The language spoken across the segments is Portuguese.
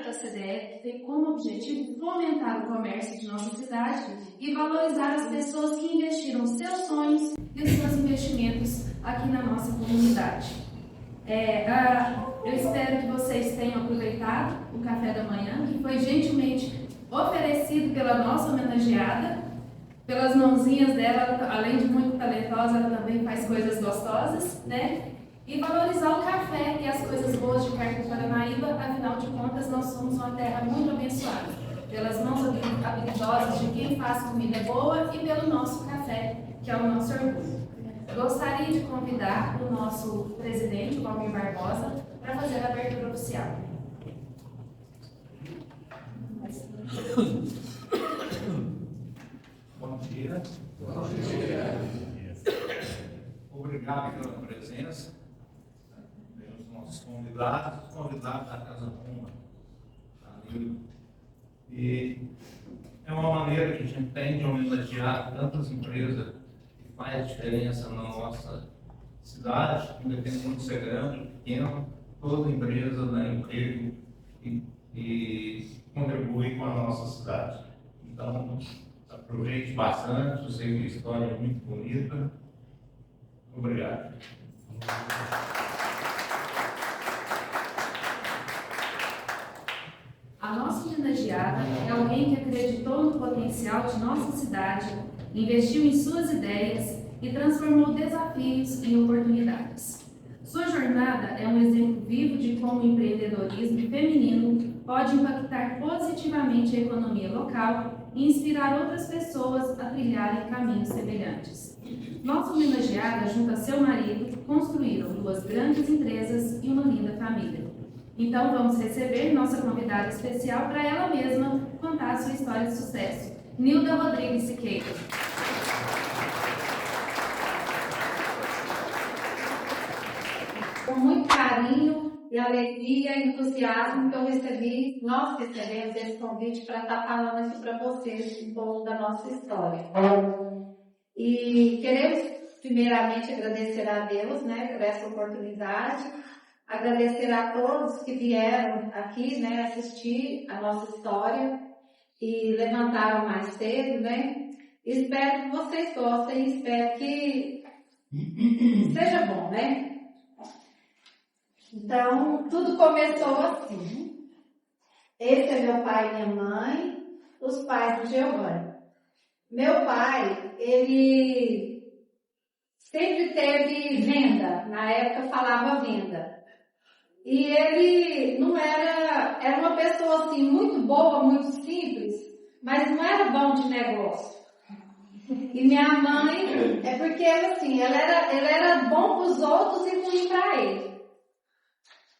da CDE, que tem como objetivo fomentar o comércio de nossa cidade e valorizar as pessoas que investiram seus sonhos e os seus investimentos aqui na nossa comunidade. Eu espero que vocês tenham aproveitado o café da manhã, que foi gentilmente oferecido pela nossa homenageada, pelas mãozinhas dela, além de muito talentosa, ela também faz coisas gostosas, né? E valorizar o café e as coisas boas de perto do Paranaíba, afinal de contas, nós somos uma terra muito abençoada, pelas mãos habilidosas de quem faz comida boa e pelo nosso café, que é o nosso orgulho. Gostaria de convidar o nosso presidente, Valmir Barbosa, para fazer a abertura oficial. Bom dia. Bom dia. Obrigado pela presença. Temos nossos convidados da Casa Puma. E é uma maneira que a gente tem de homenagear tantas empresas que fazem diferença na nossa cidade, independente de ser grande ou pequena, toda empresa dá emprego e contribui com a nossa cidade. Então, aproveite bastante, eu sei que a história é muito bonita. Obrigado. A nossa homenageada é alguém que acreditou no potencial de nossa cidade, investiu em suas ideias e transformou desafios em oportunidades. Sua jornada é um exemplo vivo de como o empreendedorismo feminino pode impactar positivamente a economia local e inspirar outras pessoas a trilharem caminhos semelhantes. Nossa homenageada, junto a seu marido, construíram 2 grandes empresas e uma linda família. Então vamos receber nossa convidada especial para ela mesma contar a sua história de sucesso, Nilda Rodrigues Siqueira. Com muito carinho e alegria e entusiasmo que nós recebemos esse convite para estar falando aqui para vocês um pouco da nossa história. E queremos primeiramente agradecer a Deus, né, por essa oportunidade, agradecer a todos que vieram aqui, né, assistir a nossa história e levantaram mais cedo, né. Espero que vocês gostem, espero que seja bom, né. Então, tudo começou assim. Esse é meu pai e minha mãe, os pais do Giovanni. Meu pai, ele sempre teve venda, na época falava venda. E ele não era uma pessoa assim muito boa, muito simples, mas não era bom de negócio. E minha mãe, é porque ela era bom para os outros e ruim para ele.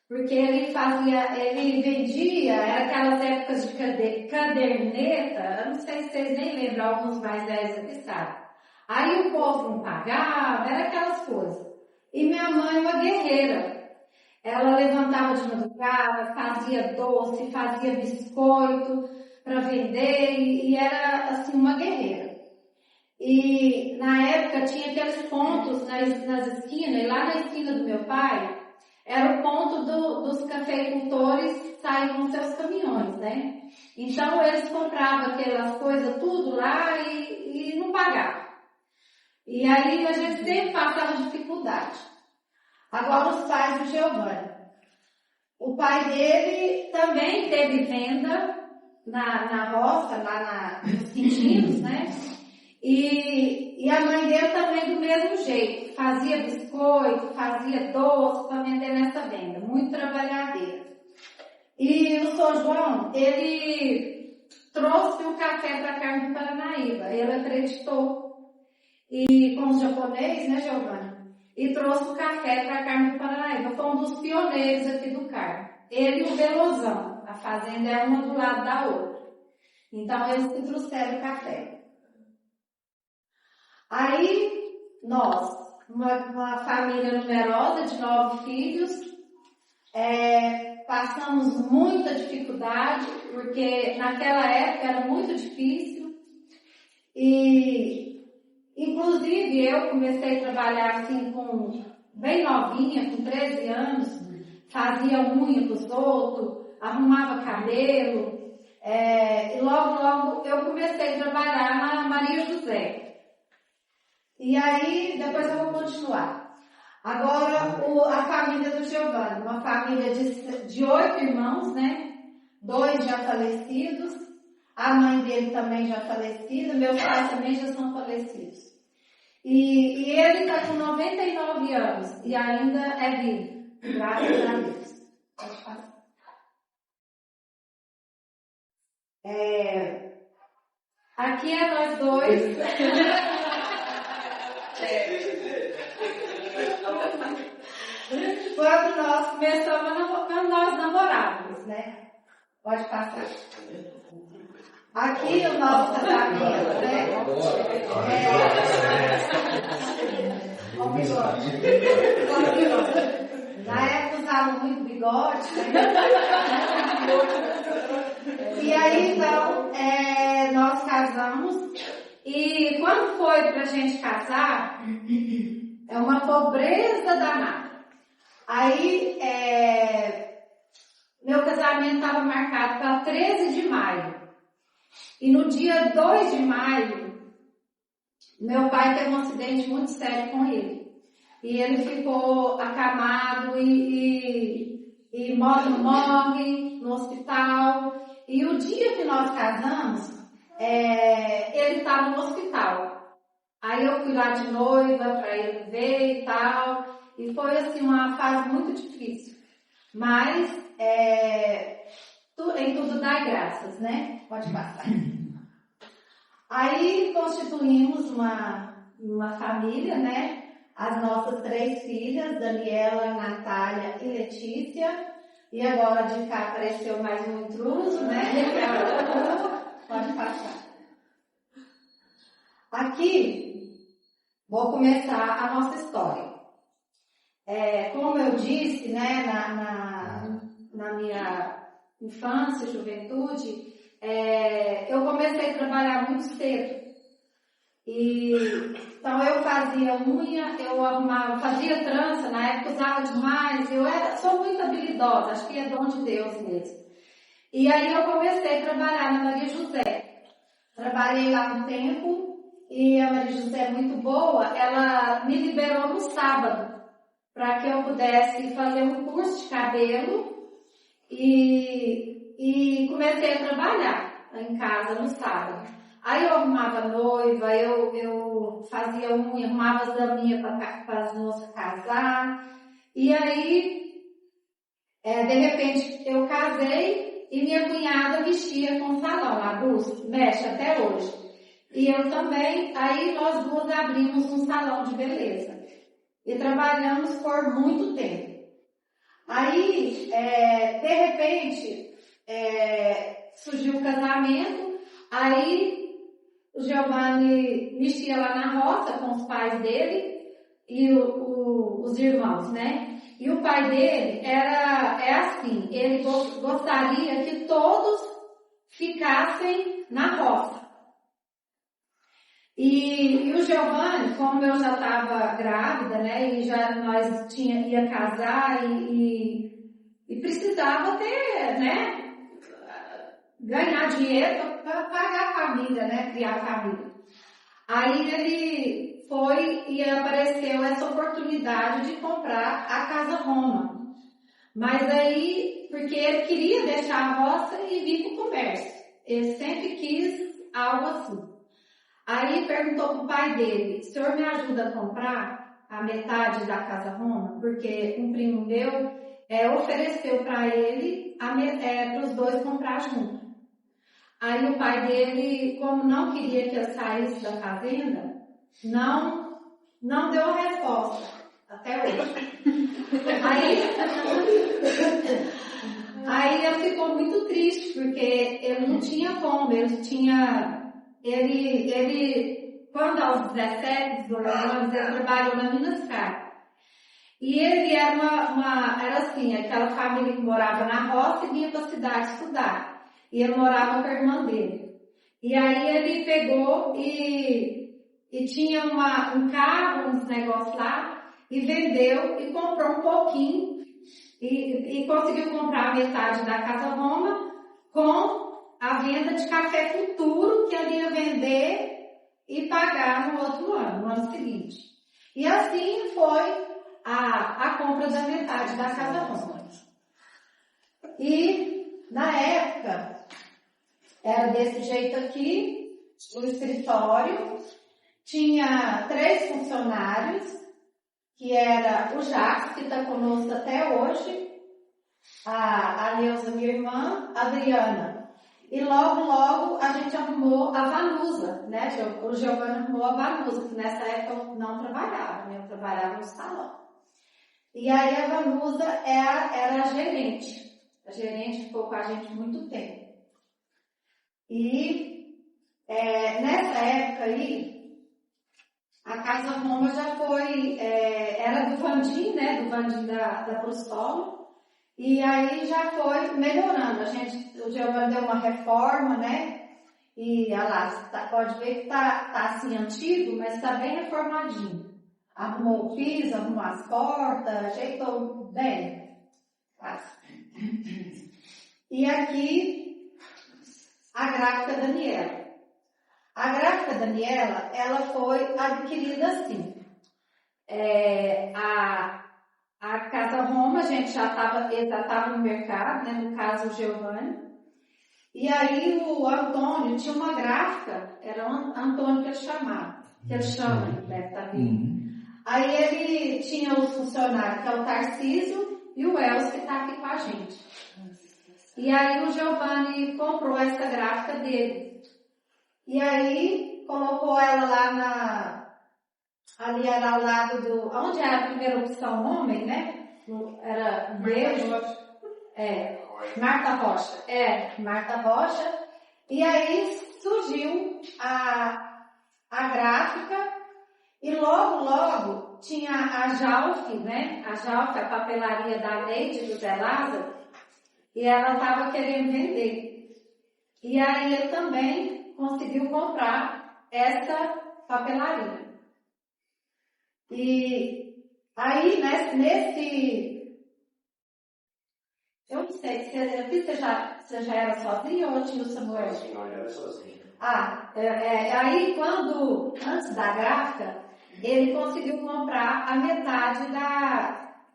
Porque ele vendia, era aquelas épocas de caderneta, eu não sei se vocês nem lembram, alguns mais velhos aqui sabem. Aí o povo não pagava, era aquelas coisas. E minha mãe é uma guerreira. Ela levantava de madrugada, fazia doce, fazia biscoito para vender e era assim uma guerreira. E na época tinha aqueles pontos nas esquinas, e lá na esquina do meu pai, era o ponto dos cafeicultores que saem com seus caminhões, né? Então eles compravam aquelas coisas tudo lá e não pagavam. E aí a gente sempre passava dificuldade. Agora os pais do Giovanni. O pai dele também teve venda na roça, lá nos quintinhos, né? E a mãe dele também do mesmo jeito. Fazia biscoito, fazia doce para vender nessa venda. Muito trabalhadeira. E o São João, ele trouxe o café para cá do Paranaíba. Ele acreditou. E com os japoneses, né, Giovanna? E trouxe o café para Carmo do Paranaíba. Foi um dos pioneiros aqui do Carmo. Ele e o Velozão. A fazenda é uma do lado da outra. Então, eles que trouxeram o café. Aí, nós, uma família numerosa de 9 filhos, passamos muita dificuldade, porque naquela época era muito difícil. E, inclusive, eu comecei a trabalhar assim, bem novinha, com 13 anos, fazia unha com os outros, arrumava cabelo, e logo eu comecei a trabalhar na Maria José. E aí, depois eu vou continuar. Agora, a família do Giovanni, uma família de 8 irmãos, né? 2 já falecidos, a mãe dele também já falecida, meus pais também já são falecidos. E ele está com 99 anos e ainda é vivo, graças a Deus. Pode passar. Aqui é nós dois. Quando nós começamos, nós namorávamos, né? Pode passar. Aqui o nosso casamento, né? O bigode. Na época usava muito bigode, né? E aí, então, nós casamos. E quando foi pra gente casar, é uma pobreza danada. Aí, meu casamento estava marcado para 13 de maio. E no dia 2 de maio, meu pai teve um acidente muito sério com ele. E ele ficou acamado e morre no hospital. E o dia que nós casamos, ele estava no hospital. Aí eu fui lá de noiva para ele ver e tal. E foi assim uma fase muito difícil. Mas em tudo dá graças, né? Pode passar. Aí constituímos uma família, né? As nossas 3 filhas, Daniela, Natália e Letícia. E agora de cá apareceu mais um intruso, né? Pode passar. Aqui, vou começar a nossa história. Como eu disse, né, na minha infância e juventude, eu comecei a trabalhar muito cedo. Então eu fazia unha, eu arrumava, fazia trança, na época usava demais, sou muito habilidosa, acho que é dom de Deus mesmo. E aí eu comecei a trabalhar na Maria José. Trabalhei lá um tempo e a Maria José é muito boa, ela me liberou no sábado para que eu pudesse fazer um curso de cabelo e comecei a trabalhar em casa no sábado. Aí eu arrumava noiva, eu fazia unha, arrumava as daminhas para as moças casar. E aí, de repente, eu casei e minha cunhada mexia com o salão, a Dulce, mexe até hoje. E eu também, aí nós duas abrimos um salão de beleza. E trabalhamos por muito tempo. Aí, de repente, surgiu o casamento, aí o Giovanni mexia lá na roça com os pais dele e os irmãos, né? E o pai dele é assim, ele gostaria que todos ficassem na roça. E o Giovanni, como eu já estava grávida, né? E já nós ia casar e precisava ter, né? Ganhar dinheiro para pagar a família, né? Criar a família. Aí ele foi e apareceu essa oportunidade de comprar a Casa Roma. Mas aí, porque ele queria deixar a roça e vir para o comércio. Ele sempre quis algo assim. Aí perguntou para o pai dele, o senhor me ajuda a comprar a metade da Casa Roma? Porque um primo meu ofereceu para ele para os dois comprar junto. Aí o pai dele, como não queria que eu saísse da fazenda, não deu a resposta, até hoje. Aí ele ficou muito triste, porque ele não tinha como, ele quando aos 17, 18 anos, ele trabalhou na Minas Car. E ele era assim, aquela família que morava na roça e vinha para a cidade estudar. E ele morava com a irmã dele. E aí ele pegou e tinha um carro, uns negócios lá, e vendeu e comprou um pouquinho e conseguiu comprar a metade da Casa Roma com a venda de café futuro que ele ia vender e pagar no outro ano, no ano seguinte. E assim foi a compra da metade da Casa Roma. E na época era desse jeito aqui, o escritório tinha 3 funcionários, que era o Jacques, que está conosco até hoje, a Neuza, minha irmã, a Adriana. E logo a gente arrumou a Vanusa, né? O Giovanni arrumou a Vanusa, que nessa época eu não trabalhava, né? Eu trabalhava no salão. E aí a Vanusa era a gerente. A gerente ficou com a gente muito tempo. E nessa época aí, a Casa Roma já foi, era do Vandim, né? Do Vandim da Prustolo. E aí já foi melhorando. O Giovanni deu uma reforma, né? E olha lá, pode ver que tá assim antigo, mas está bem reformadinho. Arrumou o piso, arrumou as portas, ajeitou bem. E aqui a gráfica Daniela. A gráfica Daniela, ela foi adquirida assim. A Casa Roma, a gente já estava no mercado, né? No caso o Giovanni. E aí o Antônio tinha uma gráfica, era o Antônio que ele chama, deve estar vindo. Aí ele tinha os funcionários, que é o Tarcísio e o Elcio, que está aqui com a gente. E aí o Giovanni comprou essa gráfica dele. E aí colocou ela lá ali era ao lado onde era a primeira opção homem, né? Era beijo. Marta Rocha. Marta Rocha. E aí surgiu a gráfica e logo tinha a Jalf, né? A Jalf, a papelaria da Neide do Zé Lázaro, e ela estava querendo vender. E aí ele também conseguiu comprar essa papelaria. E aí, eu não sei, você já era sozinho ou tinha o Samuel? Não, eu era sozinho. Aí antes da gráfica, ele conseguiu comprar a metade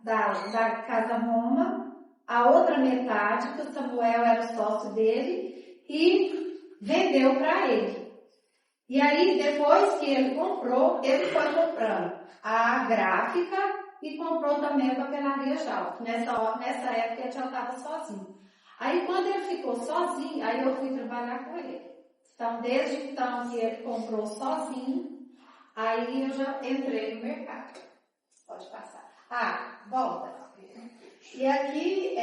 da Casa Roma, a outra metade, que o Samuel era o sócio dele, e vendeu para ele. E aí, depois que ele comprou, ele foi comprando a gráfica e comprou também a papelaria Jalf. Nessa época ele já estava sozinho. Aí quando ele ficou sozinho, aí eu fui trabalhar com ele. Então, desde então que ele comprou sozinho, aí eu já entrei no mercado. Pode passar. Volta. E aqui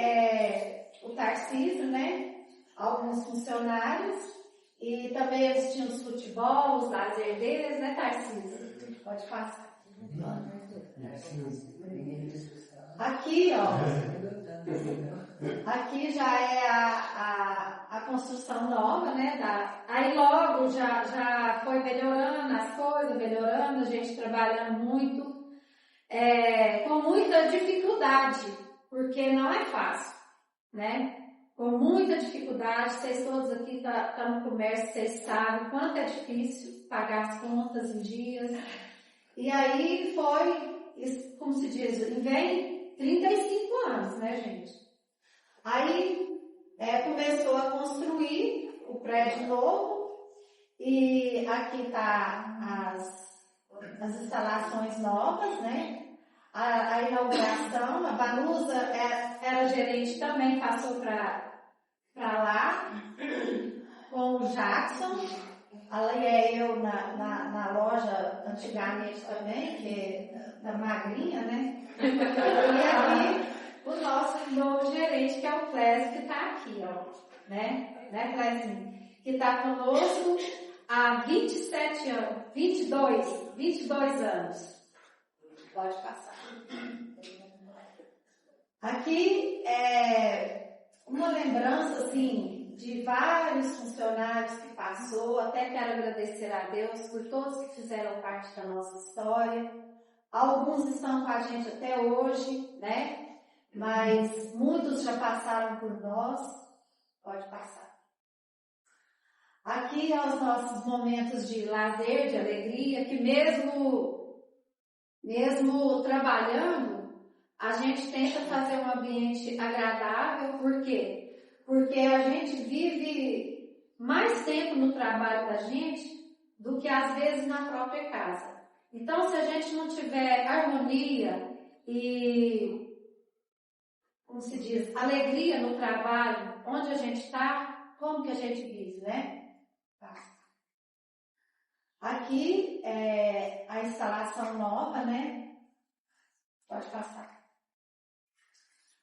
o Tarcísio, né? Alguns funcionários. E também eles tinham os futebol, os lazer deles, né, Tarcísio? Pode passar. Aqui, ó. Aqui já é a construção nova, né? Aí logo já foi melhorando as coisas, a gente trabalhando muito, com muita dificuldade, porque não é fácil, né? Com muita dificuldade, vocês todos aqui estão no comércio, vocês sabem quanto é difícil pagar as contas em dias. E aí foi, como se diz, vem 35 anos, né, gente? Aí começou a construir o prédio novo e aqui tá as instalações novas, né? A inauguração, a Vanusa era gerente também, passou para lá com o Jackson. Ali eu na loja antigamente também, que é da magrinha, né? E aqui o nosso novo gerente, que é o Clésio, que está aqui, ó, né, Clésinho? Que está conosco há 27 anos, 22 anos. Pode passar. Aqui uma lembrança, assim, de vários funcionários que passou. Até quero agradecer a Deus por todos que fizeram parte da nossa história. Alguns estão com a gente até hoje, né? mas muitos já passaram por nós, pode passar. Aqui é os nossos momentos de lazer, de alegria, que mesmo trabalhando, a gente tenta fazer um ambiente agradável. Por quê? Porque a gente vive mais tempo no trabalho da gente do que às vezes na própria casa. Então, se a gente não tiver harmonia e, como se diz, alegria no trabalho, onde a gente está, como que a gente vive, né? Aqui é a instalação nova, né? Pode passar.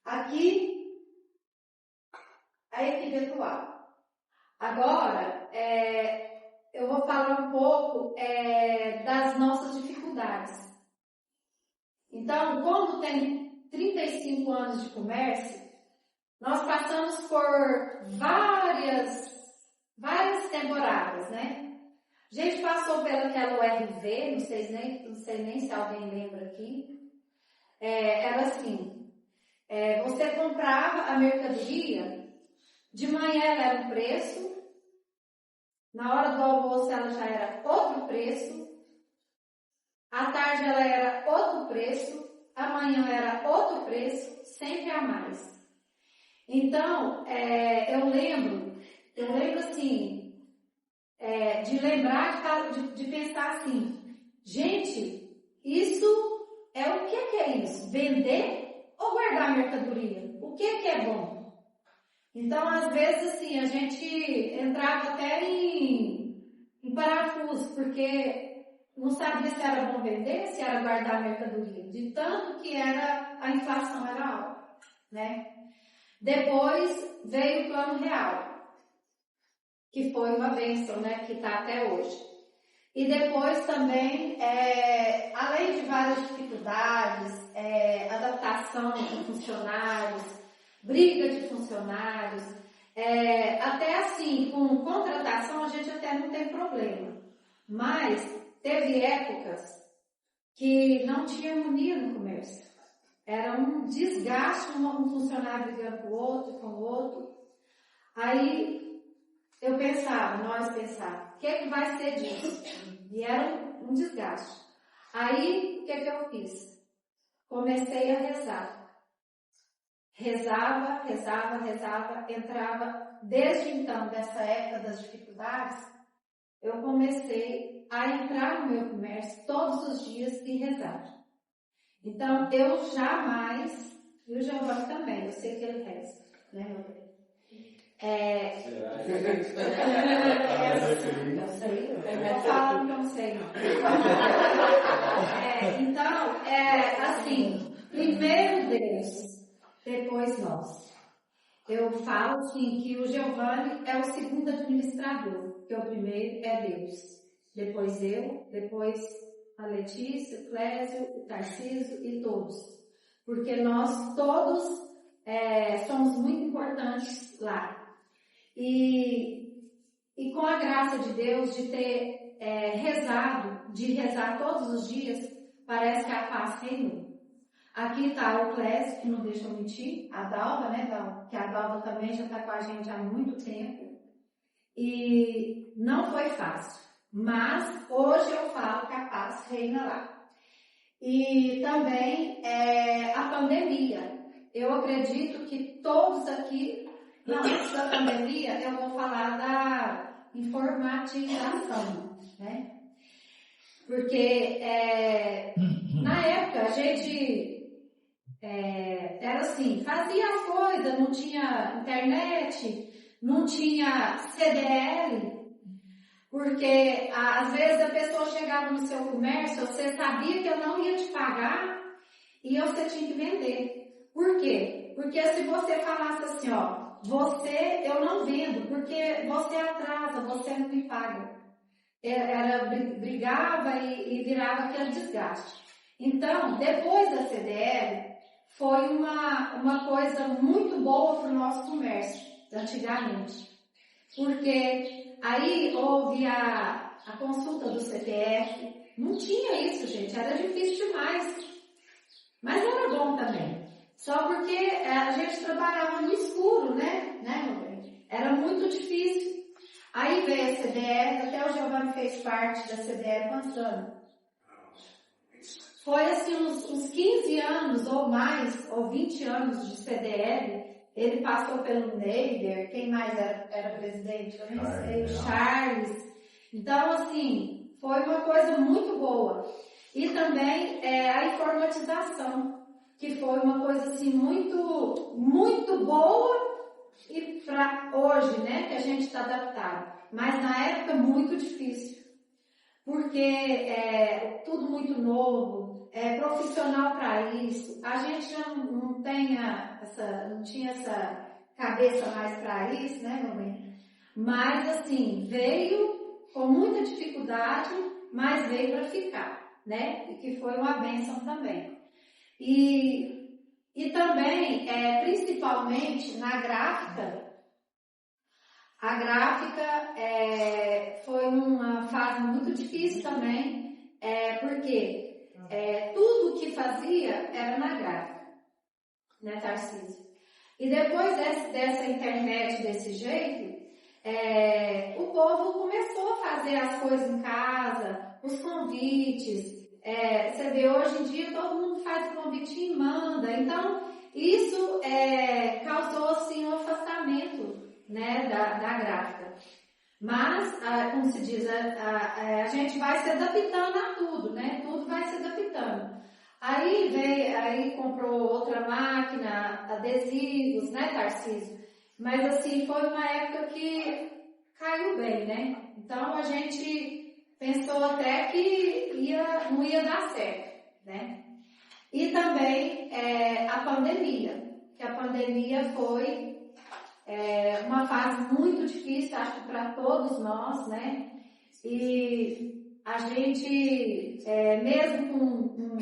Aqui, a equipe atual. Agora, eu vou falar um pouco das nossas dificuldades. Então, como tem 35 anos de comércio, nós passamos por várias temporadas, né? A gente passou pelaquela URV, não sei nem se alguém lembra aqui. Era assim, você comprava a mercadoria, de manhã ela era um preço, na hora do almoço ela já era outro preço, à tarde ela era outro preço, amanhã era outro preço, sempre a mais. Então, eu lembro assim, de lembrar, de pensar assim, gente, isso o que é isso? Vender ou guardar mercadoria? O que é bom? Então, às vezes, assim, a gente entrava até em parafuso, porque não sabia se era bom vender, se era guardar mercadoria, de tanto que a inflação era alta, né? Depois veio o Plano Real, que foi uma bênção, né, que está até hoje. E depois também, além de várias dificuldades, adaptação de funcionários, briga de funcionários, até assim, com contratação a gente até não tem problema. Mas teve épocas que não tinha harmonia no comércio. Era um desgaste, um funcionário brigando com o outro. Aí nós pensávamos, o que vai ser disso? E era um desgaste. Aí, o que eu fiz? Comecei a rezar. Rezava, entrava. Desde então, dessa época das dificuldades, eu comecei a entrar no meu comércio todos os dias e rezar. Então, eu jamais, e o Giovanni também, eu sei que ele reza, né, meu bem? Eu sei, eu vou falar que eu não sei, não. Então, assim, primeiro Deus, depois nós. Eu falo, assim, que o Giovanni é o segundo administrador, porque o primeiro é Deus. Depois eu, depois a Letícia, o Clésio, o Tarcísio e todos. Porque nós todos somos muito importantes lá. E com a graça de Deus, de ter de rezar todos os dias, parece que a paz reinou. Aqui está o Clésio, que não deixa eu mentir, a Dalva, né, Dalva? Que a Dalva também já está com a gente há muito tempo. E não foi fácil, mas hoje eu falo que a paz reina lá. E também a pandemia. Eu acredito que todos aqui, antes da pandemia, eu vou falar da informatização, né? Porque na época a gente era assim, fazia as coisas, não tinha internet, não tinha CDL, porque às vezes a pessoa chegava no seu comércio, você sabia que eu não ia te pagar e você tinha que vender. Por quê? Porque se você falasse assim, ó, eu não vendo, porque você atrasa, você não me paga. Brigava e virava aquele desgaste. Então, depois da CDL, foi uma coisa muito boa para o nosso comércio, antigamente. Porque aí houve a consulta do CPF, não tinha isso, gente, era difícil demais. Mas era bom também. Só porque a gente trabalhava no escuro, né, meu bem? Era muito difícil. Aí veio a CDL, até o Giovanni fez parte da CDL passando. Foi assim uns 15 anos ou mais, ou 20 anos de CDL. Ele passou pelo Neider, quem mais era presidente? Eu nem sei, o Charles. Então, assim, foi uma coisa muito boa. E também a informatização, que foi uma coisa assim muito, muito boa e para hoje, né, que a gente está adaptado. Mas na época muito difícil, porque tudo muito novo, profissional para isso. A gente já não tinha essa cabeça mais para isso, né, meu bem? Mas assim, veio com muita dificuldade, mas veio para ficar, né? E que foi uma bênção também. E também, principalmente na gráfica, a gráfica foi uma fase muito difícil também, porque tudo que fazia era na gráfica, né, Tarcísio? E depois dessa internet desse jeito, o povo começou a fazer as coisas em casa, os convites. Você vê, hoje em dia todo mundo faz o convite e manda. Então, isso causou assim, um afastamento, né, da gráfica. Mas, como se diz, a gente vai se adaptando a tudo, né? Tudo vai se adaptando. Aí comprou outra máquina, adesivos, né, Tarcísio? Mas assim, foi uma época que caiu bem, né? Então a gente pensou até que não ia dar certo, né? E também a pandemia, que a pandemia foi uma fase muito difícil, acho que para todos nós, né? E a gente, mesmo com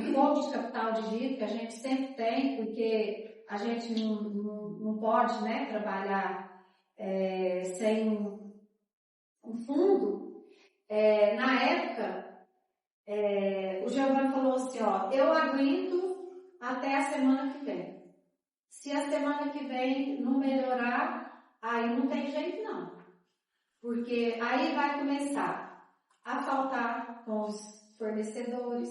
um pouco de capital de giro, que a gente sempre tem, porque a gente não pode, né, trabalhar sem um fundo. Na época, o Giovanni falou assim, ó, eu aguento até a semana que vem. Se a semana que vem não melhorar, aí não tem jeito não. Porque aí vai começar a faltar com os fornecedores,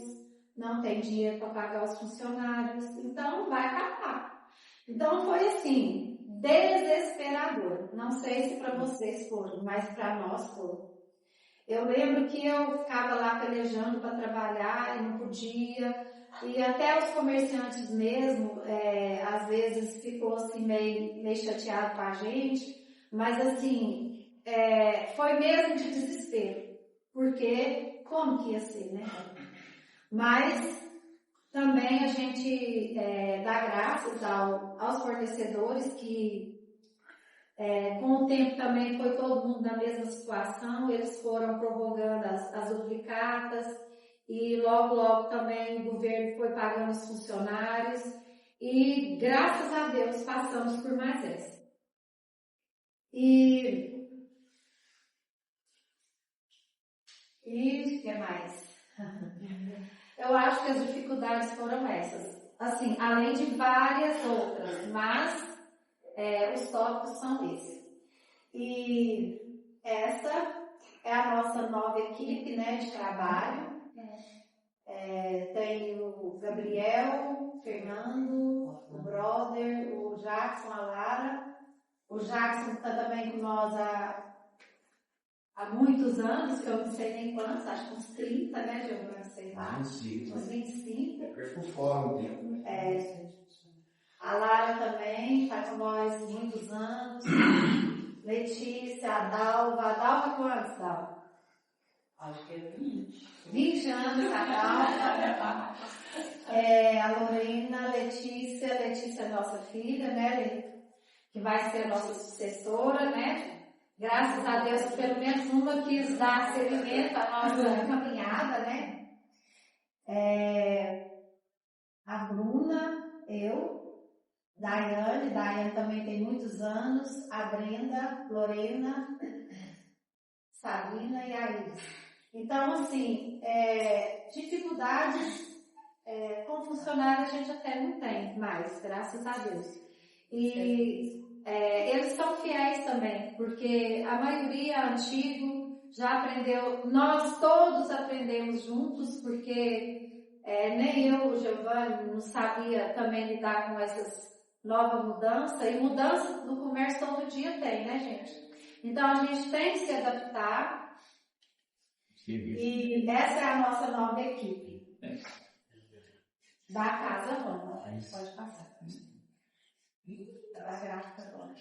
não tem dinheiro para pagar os funcionários, então vai acabar. Então foi assim, desesperador. Não sei se para vocês foram, mas para nós foram. Eu lembro que eu ficava lá pelejando para trabalhar e não podia, e até os comerciantes mesmo, às vezes ficou assim meio chateado com a gente, mas assim, foi mesmo de desespero, porque como que ia ser, né? Mas também a gente dá graças aos fornecedores que com o tempo também foi todo mundo na mesma situação, eles foram prorrogando as duplicatas e logo também o governo foi pagando os funcionários e graças a Deus passamos por mais essa. E o que mais? Eu acho que as dificuldades foram essas. Assim, além de várias outras, mas os tópicos são esses. E essa é a nossa nova equipe, né, de trabalho. Tem o Gabriel, o Fernando, o Brother, o Jackson, a Lara. O Jackson está também com nós há muitos anos, que eu não sei nem quantos, acho que uns 30, né, Giovanni? Sei lá. Uns 25. Eu por fora um tempo. A Lara também está com nós muitos anos. Letícia, a Dalva quantos, Dalva? Acho que é 20. 20 anos, a Dalva. A Lorena, Letícia é nossa filha, né, que vai ser a nossa sucessora, né? Graças a Deus, pelo menos uma quis dar seguimento à nossa caminhada, né? A Bruna, eu, Daiane também tem muitos anos, a Brenda, Lorena, Sabrina e a Iris. Então, assim, dificuldades com funcionário a gente até não tem mais, graças a Deus. E eles são fiéis também, porque a maioria é antigo, já aprendeu, nós todos aprendemos juntos, porque nem eu, o Giovanni, não sabia também lidar com essas novas mudanças, e mudança no comércio todo dia tem, né, gente? Então a gente tem que se adaptar, e essa é a nossa nova equipe da Casa Roma. Pode passar. Da gráfica Roma.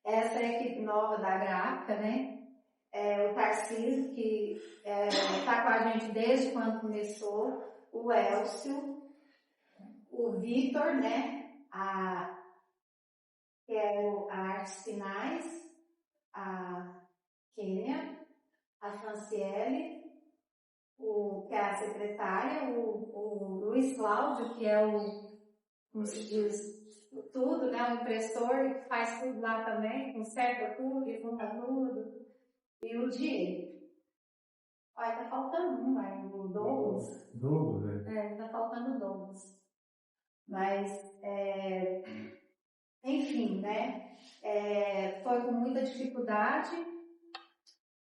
Essa é a equipe nova da gráfica, né? O Tarcísio, que está com a gente desde quando começou, o Elcio, o Vitor, né? Que é a Artes Finais, a Kênia, a Franciele, que é a secretária, o Luiz Cláudio, que é como se diz, tudo, né? O impressor, que faz tudo lá também, conserta tudo, junta tudo. E o Diego. Olha, tá faltando um, vai, o Douglas. Douglas, né? Tá faltando o Douglas. Mas, enfim, né? Foi com muita dificuldade,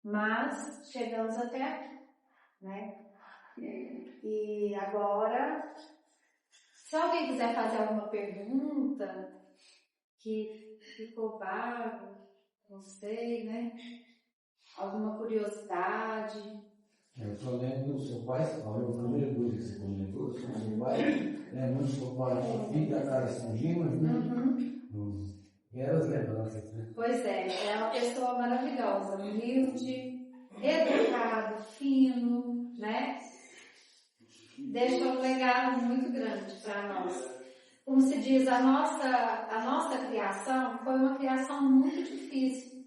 mas chegamos até aqui, né? E agora, se alguém quiser fazer alguma pergunta que ficou vago, não sei, né? Alguma curiosidade. Eu só lembro do seu pai, falou o primeiro coisa que você comentou, o seu pai, lembrando do seu pai, filho da cara Sangima, né? E elas lembranças, né? Pois é uma pessoa maravilhosa, humilde, educado, fino, né? Deixa um legado muito grande para nós. Como se diz, a nossa criação foi uma criação muito difícil,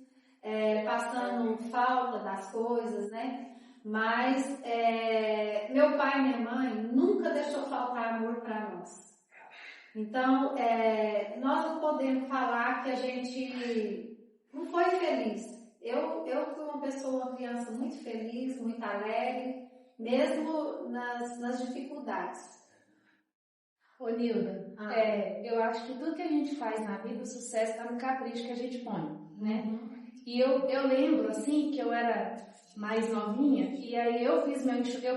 passando falta das coisas, né? Mas meu pai e minha mãe nunca deixou faltar amor para nós. Então, nós não podemos falar que a gente não foi feliz. Eu fui uma criança muito feliz, muito alegre, mesmo nas dificuldades. Ô Nilda, eu acho que tudo que a gente faz na vida, o sucesso está no capricho que a gente põe, né? E eu lembro, assim, que eu era mais novinha, e aí eu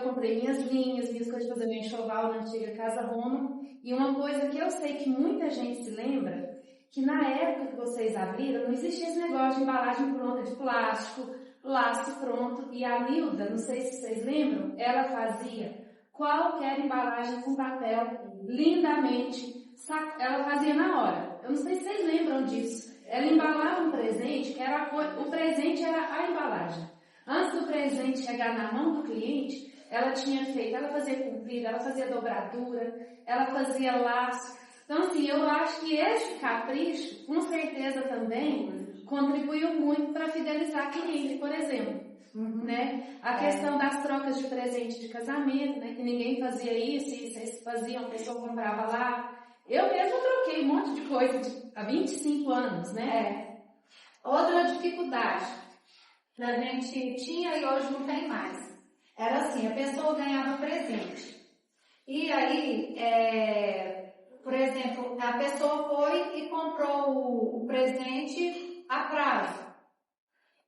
comprei minhas linhas, minhas coisas de fazer meu enxoval na antiga Casa Roma, e uma coisa que eu sei que muita gente se lembra, que na época que vocês abriram, não existia esse negócio de embalagem pronta de plástico, laço pronto, e a Nilda, não sei se vocês lembram, ela fazia qualquer embalagem com papel, lindamente, ela fazia na hora. Eu não sei se vocês lembram disso. Ela embalava um presente, o presente era a embalagem. Antes do presente chegar na mão do cliente, ela fazia comprida, ela fazia dobradura, ela fazia laço. Então, assim, eu acho que esse capricho, com certeza também, contribuiu muito para fidelizar cliente, por exemplo. Né? A questão das trocas de presente de casamento, né? Que ninguém fazia isso, e vocês faziam, a pessoa comprava lá. Eu mesmo troquei um monte de coisa há 25 anos, né? Outra dificuldade que a gente tinha e hoje não tem mais. Era assim, a pessoa ganhava presente. E aí, por exemplo, a pessoa foi e comprou o presente a prazo.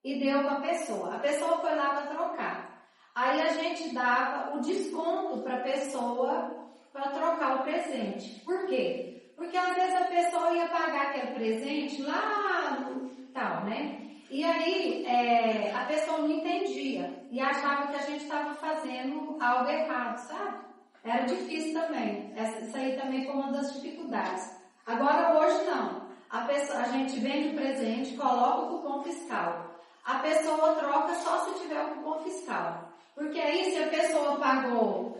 E deu para a pessoa foi lá para trocar. Aí a gente dava o desconto para a pessoa para trocar o presente. Por quê? Porque às vezes a pessoa ia pagar aquele presente lá no tal, né? E aí a pessoa não entendia e achava que a gente estava fazendo algo errado, sabe? Era difícil também. Isso aí também foi uma das dificuldades. Agora hoje não. A gente vende o presente, coloca o cupom fiscal. A pessoa troca só se tiver o cupom fiscal. Porque aí, se a pessoa pagou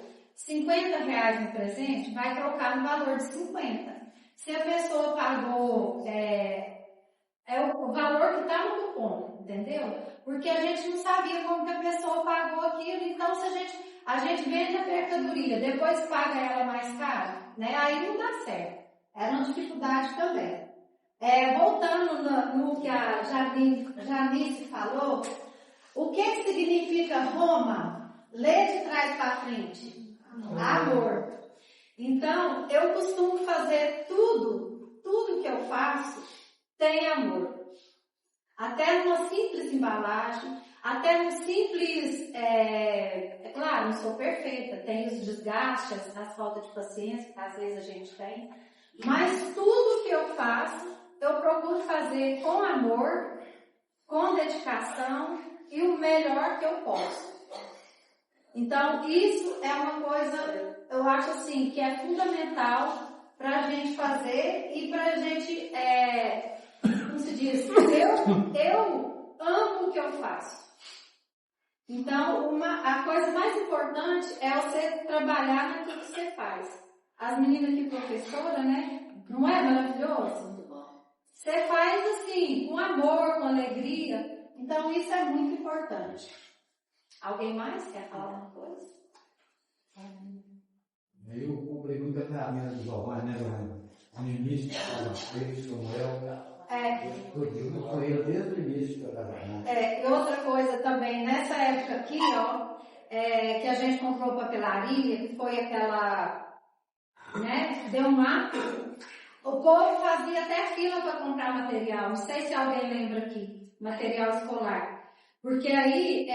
R$50 no presente, vai trocar no valor de 50. Se a pessoa pagou o valor que está no cupom, entendeu? Porque a gente não sabia como que a pessoa pagou aquilo. Então, se a gente vende a mercadoria, depois paga ela mais caro, né? Aí não dá certo. Era uma dificuldade também. Voltando no que a Janice falou, o que significa Roma? Lê de trás para frente. Amor. Então, eu costumo fazer tudo que eu faço tem amor. Até numa simples embalagem, até num simples... claro, não sou perfeita, tem os desgastes, as faltas de paciência que às vezes a gente tem, mas tudo que eu faço, eu procuro fazer com amor, com dedicação e o melhor que eu posso. Então, isso é uma coisa, eu acho assim, que é fundamental para a gente fazer e para a gente, como se diz, eu amo o que eu faço. Então, a coisa mais importante é você trabalhar naquilo que você faz. As meninas aqui, professora, né? Não é maravilhoso? Você faz assim, com amor, com alegria. Então, isso é muito importante. Alguém mais quer falar uma coisa? Eu comprei muita ferramenta do Giovanni, né, Giovanni? No início, Samuel. Eu corri desde o início da trabalhar. E outra coisa também, nessa época aqui, ó, que a gente comprou papelaria, que foi aquela, né, deu um ato, o povo fazia até fila para comprar material. Não sei se alguém lembra aqui, material escolar. Porque aí,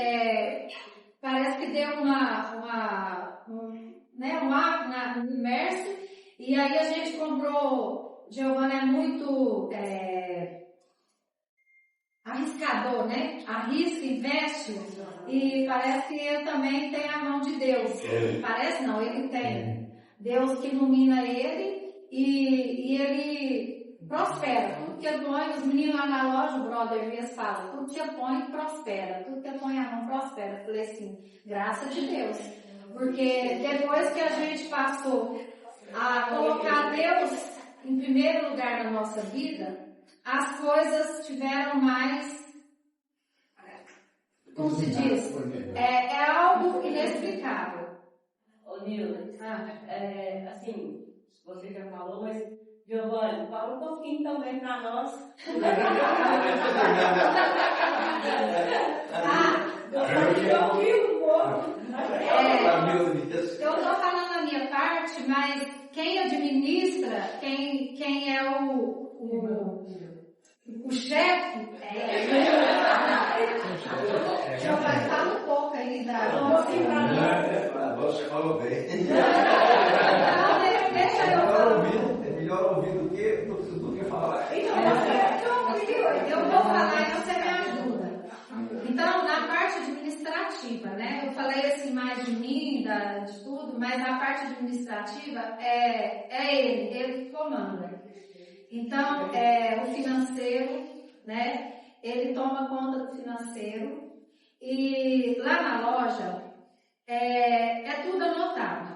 parece que deu um ato no comércio, e aí a gente comprou. Giovanna é muito arriscador, né? Arrisca, investe, e parece que ele também tem a mão de Deus. Parece não, ele tem. Deus que ilumina ele e ele prospera. Tudo que ele põe, os meninos lá na loja, o brother mesmo fala, tudo que ele põe prospera, tudo que ele põe a mão prospera. Eu falei assim, graças de Deus. Porque depois que a gente passou a colocar Deus em primeiro lugar na nossa vida, as coisas tiveram mais, como se diz, é algo inexplicável. Ô Nilda, assim, você já falou, mas Giovanni, fala um pouquinho também para nós. Eu ouvi um pouco. Eu estou falando a minha parte, mas quem administra, quem é o chefe, Giovanni, fala um pouco aí Você falou bem. Não, deixa eu falar. É melhor ouvir do que falar. Eu vou falar e você me ajuda. Então, na parte administrativa, né? Eu falei assim mais de mim, de tudo, mas na parte administrativa é ele que comanda. Então, o financeiro, né? Ele toma conta do financeiro e lá na loja é tudo anotado.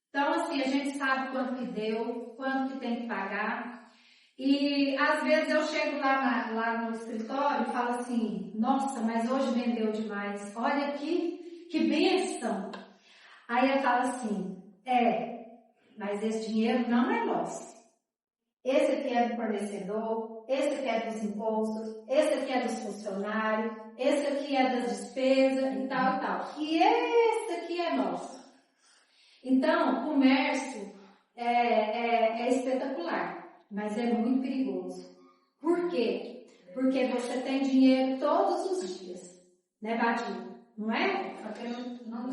Então, assim, a gente sabe quanto que deu, quanto que tem que pagar. E, às vezes, eu chego lá no escritório e falo assim, nossa, mas hoje vendeu demais. Olha aqui, que bênção. Aí eu falo assim, mas esse dinheiro não é nosso. Esse aqui é do fornecedor, esse aqui é dos impostos, esse aqui é dos funcionários, esse aqui é das despesas e tal e tal. E esse aqui é nosso. Então, o comércio é espetacular, mas é muito perigoso. Por quê? Porque você tem dinheiro todos os dias, né, Badinho? Não é?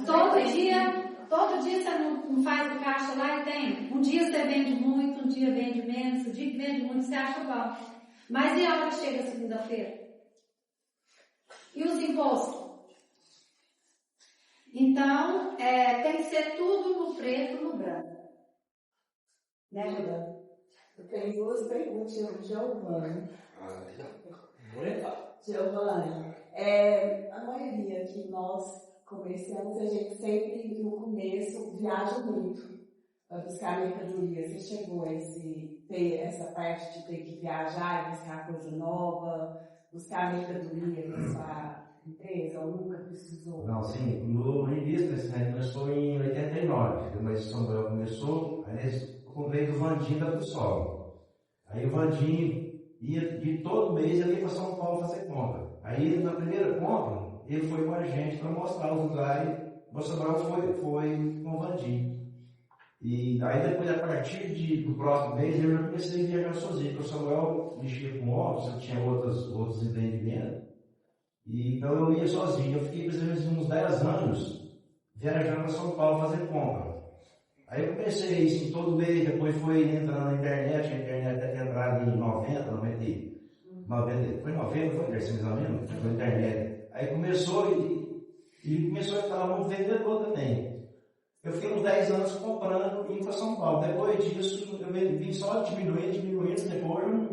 Todo dia você não faz o caixa lá e tem. Um dia você vende muito, um dia vende menos, o dia que vende muito você acha bom. Mas e a hora que chega segunda-feira? E os impostos? Então, tem que ser tudo no preto e no branco. Né, Juliana? Eu tenho duas perguntas, Giovanni. Giovanni, a maioria que nós comerciantes, a gente sempre no começo viaja muito para buscar mercadoria. Você chegou a ter essa parte de ter que viajar e buscar coisa nova, buscar mercadoria para sua empresa, ou nunca precisou? Não, sim. No início desse ano começou em 89, mas Samuel começou, aí eu comprei do Vandinho da Fussol. Aí o Vandinho ia, de todo mês, ele ia para São Paulo fazer compra. Aí, na primeira compra, ele foi com a gente para mostrar os lugares. O Sobral foi com o Vandinho. E aí, depois, a partir do próximo mês, eu já comecei a viajar sozinho, porque o Samuel mexia com óculos, eu tinha outros entendimentos. E, então, eu ia sozinho. Eu fiquei, mais ou menos, uns 10 anos viajando para São Paulo fazer compra. Aí eu comecei isso todo mês, depois foi entrando na internet, a internet até entrada em 90, 90, foi 90, foi terceirizamento, foi na internet. Aí começou e começou a estar um vendedor também. Eu fiquei uns 10 anos comprando e indo para São Paulo. Depois disso, eu vim só diminuindo, depois,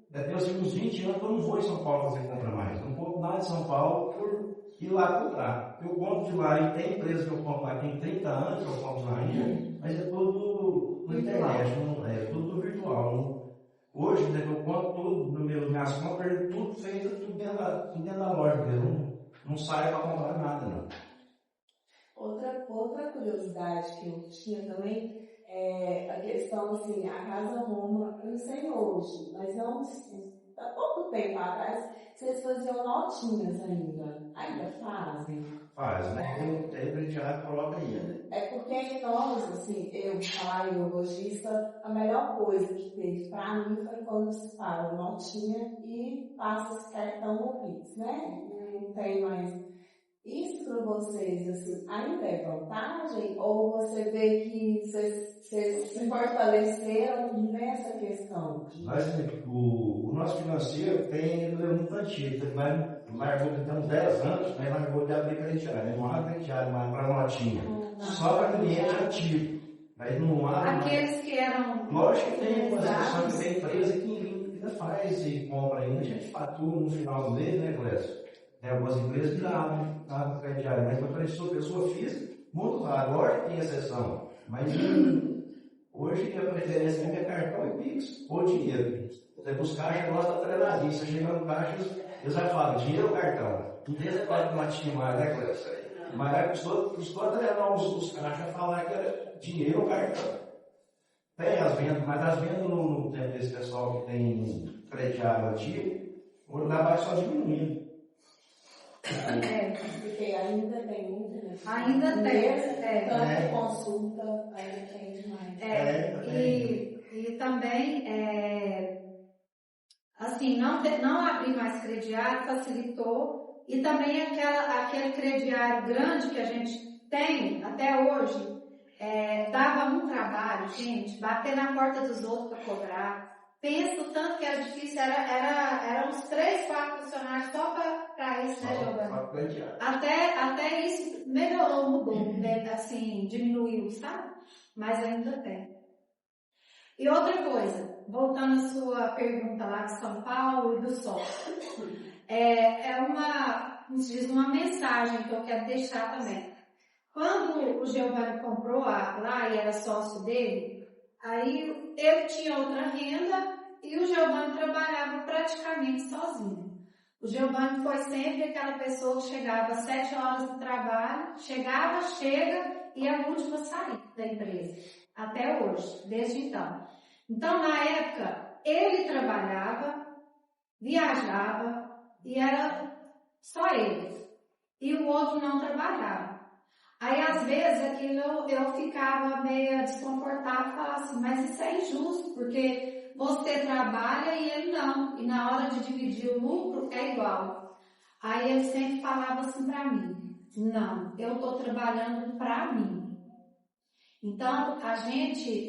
deve ter uns 20 anos que eu não vou em São Paulo fazer compra mais. Eu não compro nada de São Paulo por ir lá comprar. Eu compro de lá e tem empresa que eu compro lá, tem 30 anos que eu compro lá ainda, mas é tudo na internet, é tudo virtual. Hoje, né, eu compro tudo, minhas compras, tudo feito, tudo dentro da loja mesmo. Não saio para comprar nada, não. Outra curiosidade que eu tinha também é a questão, assim, a Casa Roma, eu não sei hoje, mas não, há pouco tempo atrás, vocês faziam notinhas ainda fazem? Faz, né? Tem crediário próprio ainda. É porque nós, assim, eu, salário lojista, a melhor coisa que teve pra mim foi quando se paga notinha e passa esse cartão no Pix, né? Não tem mais. Isso para vocês, assim, ainda é vantagem? Ou você vê que vocês se fortaleceram nessa questão? O nosso financeiro ele é muito antigo, mas largou de uns 10 anos, mas largou de abrir crediário. Não há crediário mais para notinha. Só para cliente ativo. Mas não há. Aqueles que eram. Lógico que tem uma situação que tem empresa que ainda faz e compra ainda, a gente fatura no final do mês, né, Clécio? Tem algumas empresas que abrem crediário, mas para pessoa física, muito raro. Lógico que tem exceção, mas hoje a preferência é cartão e Pix ou dinheiro. Os caixas gostam atreladinho. Você chega no caixa, eles já falam dinheiro ou cartão. Não tem essa parte de matinha mais, né, Clécio? Mas custou atrelar os caixas a falar que era dinheiro ou cartão. Tem as vendas, mas as vendas no tempo desse pessoal que tem crediário antigo, o trabalho só diminuindo. Porque ainda tem muito, né? Ainda tem. Tanta consulta, ainda tem demais. E também, assim, não abrir mais crediário facilitou. E também aquele crediário grande que a gente tem até hoje, dava um trabalho, gente, bater na porta dos outros para cobrar. Penso tanto que era difícil, era uns 3, 4 funcionários só para isso, né, Giovanni? Até isso melhorou, mudou, né? Assim, diminuiu, sabe? Mas ainda tem. E outra coisa, voltando à sua pergunta lá de São Paulo e do sócio, uma mensagem que eu quero deixar também. Quando o Giovanni comprou lá e era sócio dele, aí ele tinha outra renda e o Giovanni trabalhava praticamente sozinho. O Giovanni foi sempre aquela pessoa que chegava às 7 horas do trabalho, chega e a última a sair da empresa. Até hoje, desde então. Então, na época, ele trabalhava, viajava e era só ele. E o outro não trabalhava. Aí, às vezes, aquilo eu ficava meio desconfortável e falava assim, mas isso é injusto, porque você trabalha e ele não. E na hora de dividir o lucro é igual. Aí ele sempre falava assim para mim, não, eu estou trabalhando para mim. Então, a gente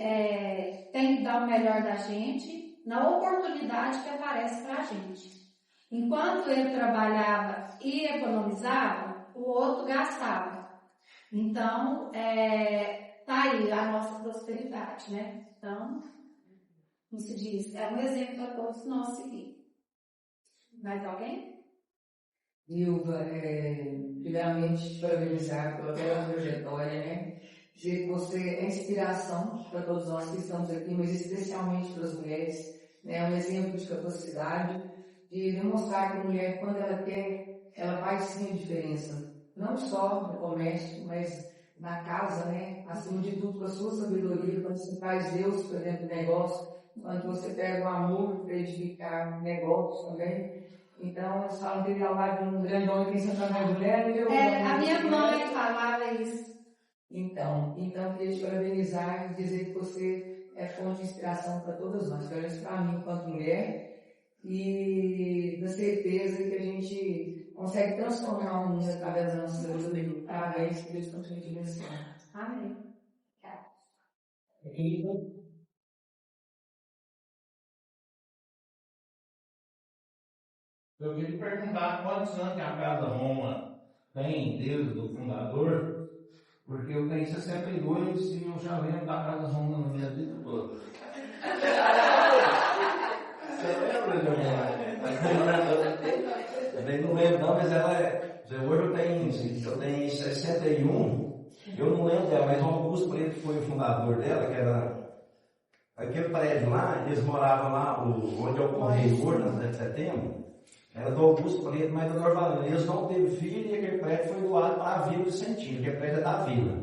tem que dar o melhor da gente na oportunidade que aparece para a gente. Enquanto ele trabalhava e economizava, o outro gastava. Então, tá aí a nossa prosperidade, né? Então, como se diz, é um exemplo para todos nós seguir. Mais alguém? Ilva, primeiramente, te parabenizar pela bela trajetória, né? Dizer que você é inspiração para todos nós que estamos aqui, mas especialmente para as mulheres, né? É um exemplo de capacidade, de demonstrar que a mulher, quando ela quer, ela faz sim a diferença. Não só no comércio, mas na casa, né? Acima de tudo, com a sua sabedoria, quando você traz Deus para dentro do negócio, quando você pega o amor para edificar negócios também. Então, eles falam que ele é um grande homem que ensina para as mulheres. A minha mãe falava isso. Então, eu queria te parabenizar e dizer que você é fonte de inspiração para todas nós, pelo menos para mim, enquanto mulher, e da certeza que a gente consegue transformar o mundo através da nossa sabedoria. Parabéns, que Deus continue te abençoando. Amém. Eu queria perguntar quantos anos que a Casa Roma tem desde o fundador, porque eu tenho 62 e eu já lembro da Casa Roma na minha vida toda. Você lembra de eu não lembro não, mas ela é. Hoje eu tenho 61, eu não lembro dela, mas o Augusto Preto foi o fundador dela, que era aquele prédio lá, eles moravam lá, onde é o Correio hoje, na 7 de setembro. Era do Augusto Preto, mas do Norvalina. Eles não teve filho e aquele prédio foi doado para a Vila do Centinho, aquele prédio é da Vila.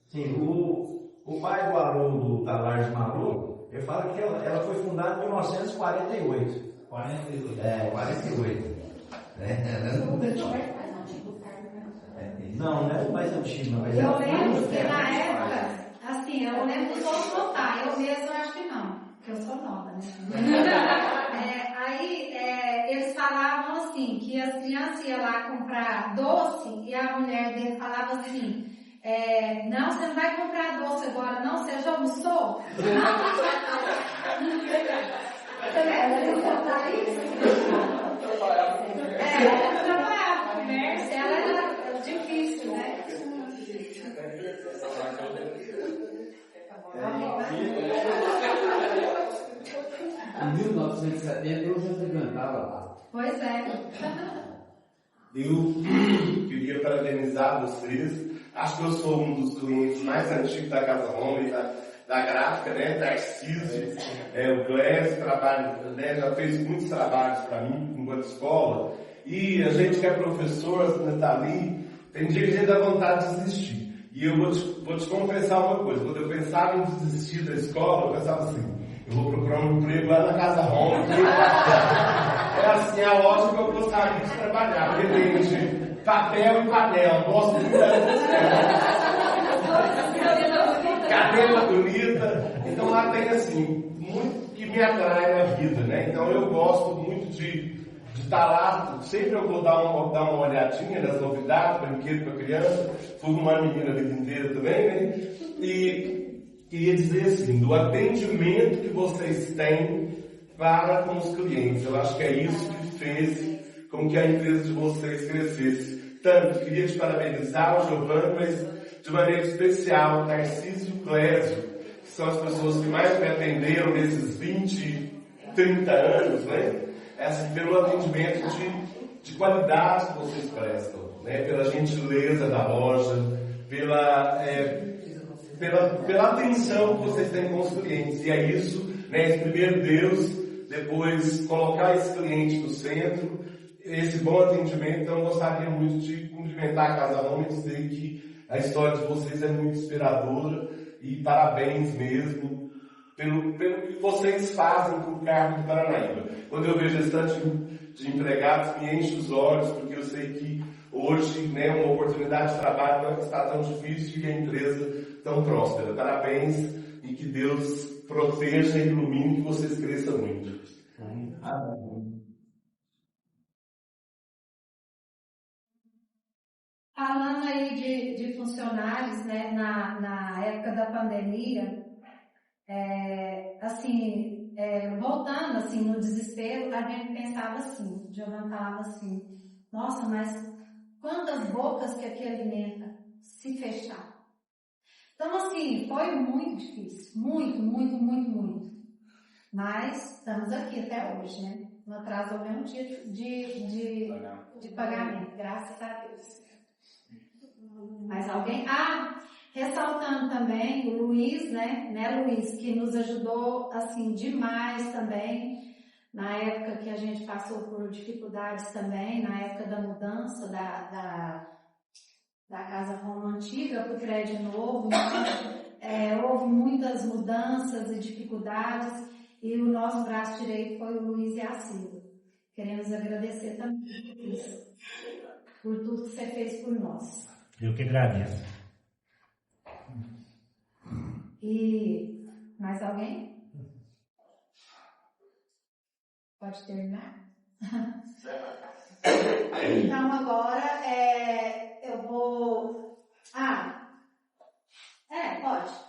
Sim, o pai do Haroldo da Laje Malu, ele fala que ela foi fundada em 1948. 48. 48. Não é o mais antigo, na verdade. Eu lembro que na época, assim, eu lembro dos outros votar, eu mesmo acho que não, porque eu sou nova, né? Eles falavam assim, que as crianças iam lá comprar doce e a mulher dele falava assim, não, você não vai comprar doce agora, não, você já almoçou? Você lembra contar isso? Ela trabalhava no comércio, ela era difícil, né? Em 1970 eu já frequentava lá. Pois é. Eu queria parabenizar vocês. Acho que eu sou um dos clientes mais antigos da Casa Roma e da gráfica, né? Tarcísio, o Clécio, já fez muitos trabalhos para mim enquanto escola. E a gente que é professor, está ali, tem dia que a gente dá vontade de desistir. E eu vou te confessar uma coisa. Quando eu pensava em desistir da escola, eu pensava assim, eu vou procurar um emprego lá na Casa Roma. É assim a loja que eu gostaria de trabalhar. Porque vende papel e panela. Gosto muito da cabelo bonita. Então lá tem assim, muito que me atrai na vida, né? Então eu gosto muito de estar lá. Sempre eu vou dar uma olhadinha nas novidades, brinquedo para criança. Fui uma menina a vida inteira também, né? E queria dizer assim, do atendimento que vocês têm para com os clientes. Eu acho que é isso que fez com que a empresa de vocês crescesse. Tanto, queria te parabenizar, o Giovanni, mas de maneira especial, o Tarcísio e o Clésio, que são as pessoas que mais me atenderam nesses 20, 30 anos, né? Assim, pelo atendimento de qualidade que vocês prestam, né? Pela gentileza da loja, pela atenção que vocês têm com os clientes. E é isso, né? Primeiro Deus, depois colocar esse cliente no centro, esse bom atendimento. Então eu gostaria muito de cumprimentar a Casa Roma e dizer que a história de vocês é muito inspiradora e parabéns mesmo pelo que vocês fazem para o Carmo do Paranaíba. Quando eu vejo esse tanto de empregados, me enche os olhos, porque eu sei que hoje, né, uma oportunidade de trabalho não está tão difícil e a empresa tão próspera. Parabéns e que Deus proteja e ilumine, que vocês cresçam muito. Amém. Falando aí de funcionários, né, na época da pandemia, voltando assim no desespero, a gente pensava assim, Giovanna falava assim, nossa, mas quantas bocas que aqui alimenta se fechar? Então assim, foi muito difícil, muito, muito, muito, muito. Mas estamos aqui até hoje, né? Não atrasou nenhum dia de pagamento, graças a Deus. Mais alguém? Ressaltando também o Luiz, né, Luiz, que nos ajudou, assim, demais também, na época que a gente passou por dificuldades também, na época da mudança da Casa Roma antiga para o prédio novo, houve muitas mudanças e dificuldades, E o nosso braço direito foi o Luiz e a Silva. Queremos agradecer também, Luiz, por tudo que você fez por nós. Eu que agradeço. E mais alguém? Pode terminar? Então agora eu vou. Pode.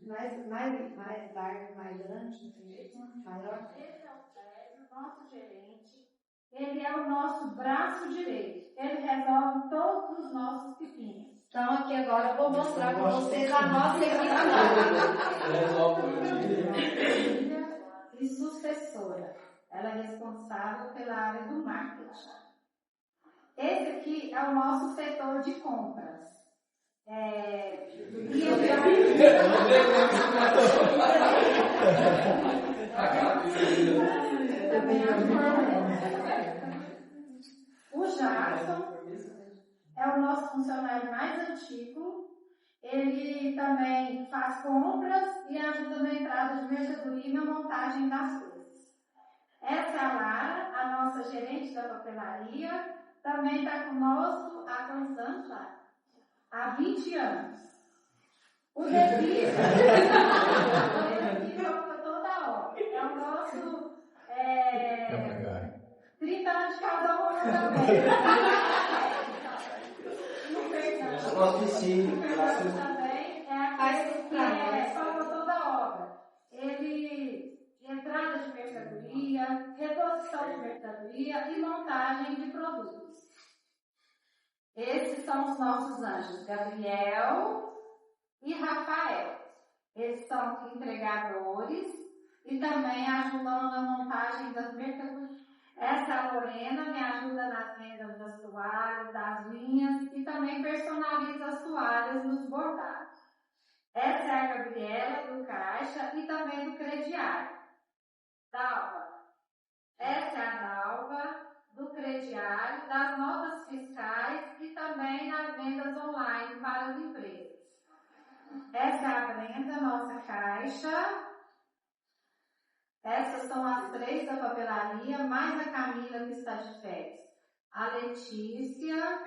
Mais largo, mais grande, maior. Esse é o César, nosso gerente. Ele é o nosso braço direito. Ele resolve todos os nossos pepinos. Então aqui agora eu vou mostrar para vocês a nossa equipe. E sucessora. Ela é responsável pela área do marketing. Esse aqui é o nosso setor de compras. O Jackson é o nosso funcionário mais antigo. Ele também faz compras e ajuda na entrada de mercadoria e na montagem das coisas. Essa é a Lara, a nossa gerente da papelaria. Também está conosco há quantos anos, Lara? Há 20 anos. O Davi ocupa toda a obra. É o nosso 30 anos de casal também. Nosso vizinho. Também é aquele que salva toda a obra. Ele, entrada de mercadoria, reposição de mercadoria e montagem de produtos. Esses são os nossos anjos, Gabriel e Rafael. Eles são entregadores e também ajudam na montagem das mercadorias. Essa é a Lorena, me ajuda nas vendas das toalhas, das linhas e também personaliza as toalhas nos bordados. Essa é a Gabriela do caixa e também do crediário. Dalva. Essa é a Dalva do crediário, das notas fiscais e também nas vendas online para as empresas. Essa é a Brenda, nossa caixa. Essas são as 3 da papelaria, mais a Camila que está de férias. A Letícia,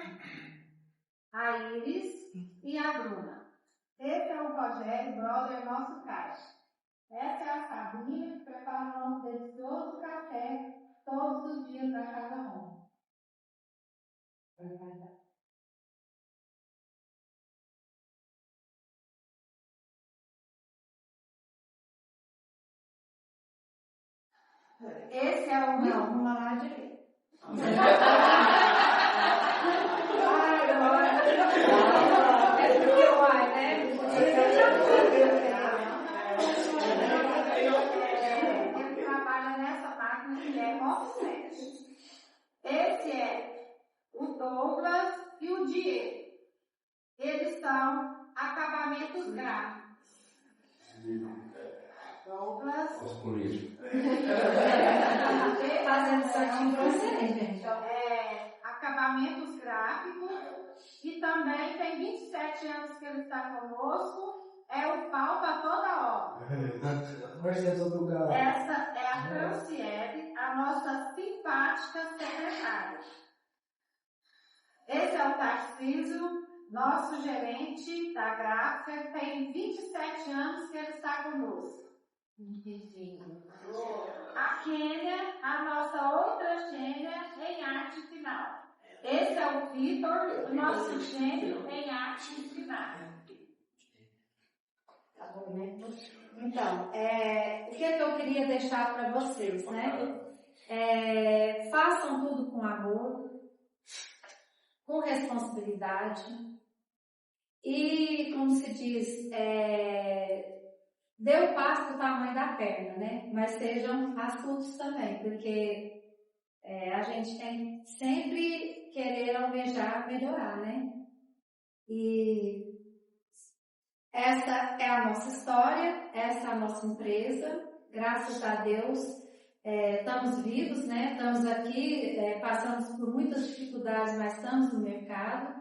a Iris e a Bruna. Esse é o Rogério, brother, nosso caixa. Essa é a Sabrina, que prepara o nosso delicioso café todos os dias na Casa Roma. Esse é o... Não, vamos lá direito. É porque eu acho, né? Ele trabalha nessa máquina que é offset. Esse é o Douglas e o Diego. Eles são acabamentos gráficos. Douglas. Fazendo certinho pra você, gente. Acabamentos gráficos. E também tem 27 anos que ele está conosco. É o pau para toda a obra. Essa é a Franciele, a nossa simpática secretária. Esse é o Tarcísio, nosso gerente da gráfica. Tem 27 anos que ele está conosco. A Kênia, a nossa outra gênia em arte final. Esse é o Vitor, o nosso gênio em arte final. Tá bom, né? Então, o que eu queria deixar para vocês, né? Façam tudo com amor, com responsabilidade e, como se diz, dê o passo do tamanho da perna, né? Mas sejam astutos também, porque a gente tem sempre querer almejar melhorar, né? E essa é a nossa história, essa é a nossa empresa. Graças a Deus, estamos vivos, né? Estamos aqui, passamos por muitas dificuldades, mas estamos no mercado.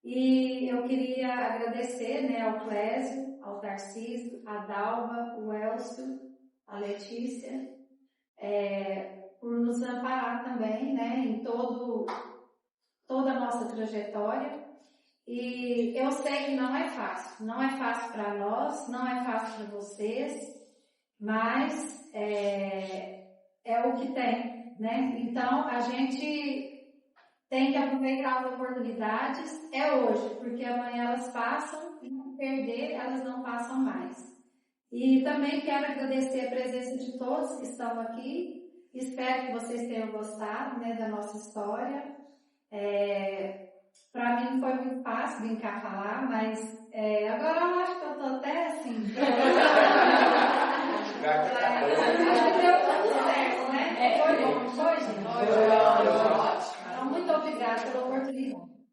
E eu queria agradecer, né, ao Clésio, ao Tarcísio, a Dalva, o Elcio, a Letícia, por nos amparar também, né, em toda a nossa trajetória. E eu sei que não é fácil para nós, não é fácil para vocês, mas é o que tem, né? Então a gente tem que aproveitar as oportunidades, hoje, porque amanhã elas passam e não perder, elas não passam mais. E também quero agradecer a presença de todos que estão aqui. Espero que vocês tenham gostado, né, da nossa história. Para mim foi muito fácil brincar falar, mas agora eu acho que eu estou até assim. Acho que deu tudo certo, né? Foi bom, foi, gente? Foi ótimo. Então, muito obrigada pela oportunidade.